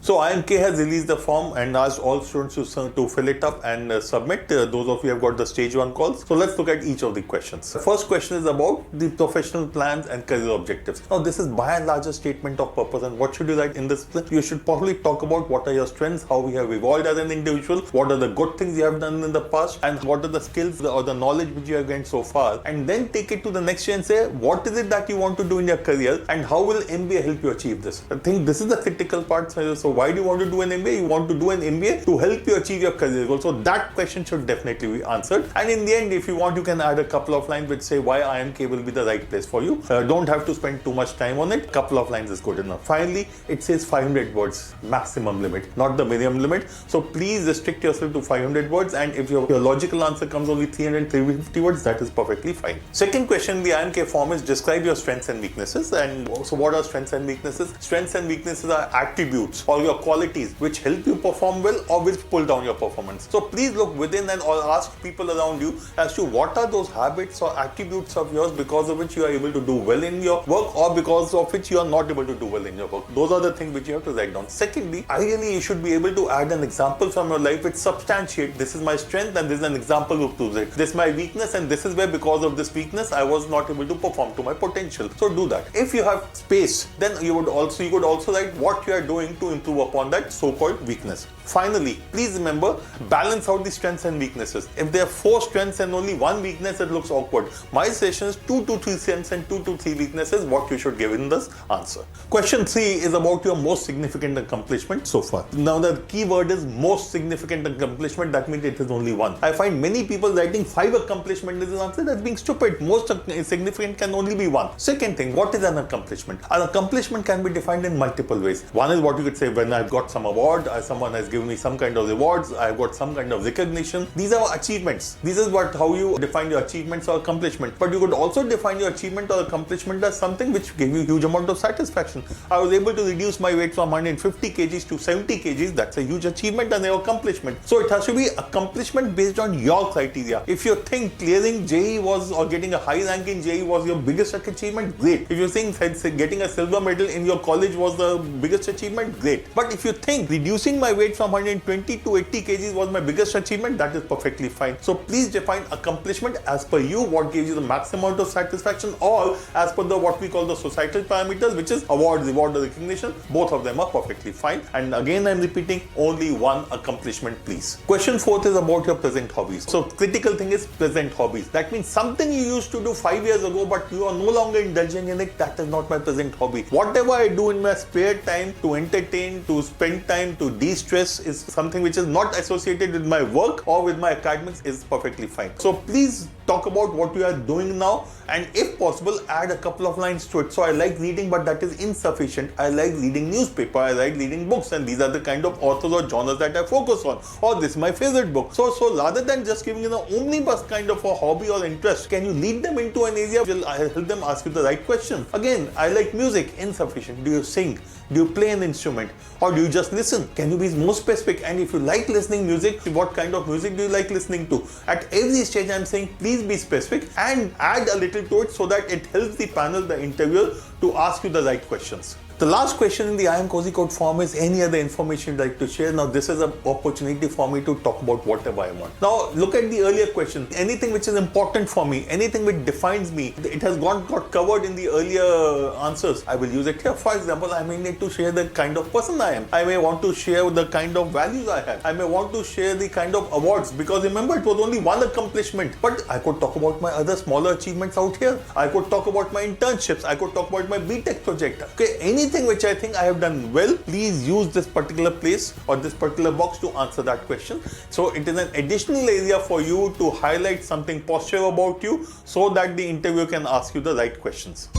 So IIMK has released the form and asked all students to fill it up and submit. Those of you have got the stage 1 calls. So let's look at each of the questions. The first question is about the professional plans and career objectives. Now this is by and large a statement of purpose, and what should you write in this? You should probably talk about what are your strengths, how we have evolved as an individual, what are the good things you have done in the past, and what are the skills or the knowledge which you have gained so far, and then take it to the next year and say what is it that you want to do in your career and how will MBA help you achieve this. I think this is the critical part. So why do you want to do an MBA? You want to do an MBA to help you achieve your career goal. So that question should definitely be answered. And in the end, if you want, you can add a couple of lines which say why IIMK will be the right place for you. Don't have to spend too much time on it. A couple of lines is good enough. Finally, it says 500 words maximum limit, not the minimum limit. So please restrict yourself to 500 words. And if your logical answer comes only 300, 350 words, that is perfectly fine. Second question in the IIMK form is describe your strengths and weaknesses. And so what are strengths and weaknesses? Strengths and weaknesses are attributes or your qualities which help you perform well or which pull down your performance. So please look within and or ask people around you as to what are those habits or attributes of yours because of which you are able to do well in your work or because of which you are not able to do well in your work. Those are the things which you have to write down. Secondly, ideally you should be able to add an example from your life which substantiates this is my strength and this is an example who proves it. This is my weakness and this is where because of this weakness I was not able to perform to my potential. So do that. If you have space, then you could also write what you are doing to improve upon that so-called weakness. Finally, please remember, balance out the strengths and weaknesses. If there are 4 strengths and only 1 weakness, it looks awkward. My suggestion is 2 to 3 strengths and 2 to 3 weaknesses, what you should give in this answer. Question 3 is about your most significant accomplishment so far. Now the key word is most significant accomplishment, that means it is only 1. I find many people writing 5 accomplishments as an answer. That's being stupid. Most significant can only be 1. Second thing, what is an accomplishment? An accomplishment can be defined in multiple ways. One is what you could say when I've got some award, someone has given me some kind of rewards, I've got some kind of recognition. These are achievements. This is how you define your achievements or accomplishment. But you could also define your achievement or accomplishment as something which gave you a huge amount of satisfaction. I was able to reduce my weight from 150 kgs to 70 kgs. That's a huge achievement and an accomplishment. So it has to be accomplishment based on your criteria. If you think clearing JEE was or getting a high rank in JEE was your biggest achievement, great. If you think getting a silver medal in your college was the biggest achievement, great. But if you think reducing my weight from 120 to 80 kgs was my biggest achievement, that is perfectly fine. So please define accomplishment as per you, what gives you the maximum amount of satisfaction, or as per the what we call the societal parameters, which is award, reward, or recognition. Both of them are perfectly fine. And again, I'm repeating, only 1 accomplishment, please. Question 4 is about your present hobbies. So critical thing is present hobbies. That means something you used to do 5 years ago, but you are no longer indulging in it. That is not my present hobby. Whatever I do in my spare time to entertain, to spend time, to de-stress is something which is not associated with my work or with my academics is perfectly fine. So please talk about what you are doing now, and if possible add a couple of lines to it. So I like reading, but that is insufficient. I like reading newspaper, I like reading books, and these are the kind of authors or genres that I focus on, or this is my favorite book. So rather than just giving an omnibus kind of a hobby or interest, can you lead them into an area which will help them ask you the right question? Again, I like music, insufficient. Do you sing? Do you play an instrument? Or do you just listen? Can you be more specific? And if you like listening music, what kind of music do you like listening to? At every stage I'm saying please be specific and add a little to it so that it helps the panel, the interviewer, to ask you the right questions. The last question in the IIM Kozhikode form is any other information you'd like to share. Now this is an opportunity for me to talk about whatever I want. Now look at the earlier question. Anything which is important for me, anything which defines me, it has got covered in the earlier answers. I will use it here. For example, I may need to share the kind of person I am. I may want to share the kind of values I have. I may want to share the kind of awards, because remember it was only 1 accomplishment. But I could talk about my other smaller achievements out here. I could talk about my internships. I could talk about my BTech project. Okay, anything which I think I have done well, please use this particular place or this particular box to answer that question. So it is an additional area for you to highlight something positive about you so that the interviewer can ask you the right questions.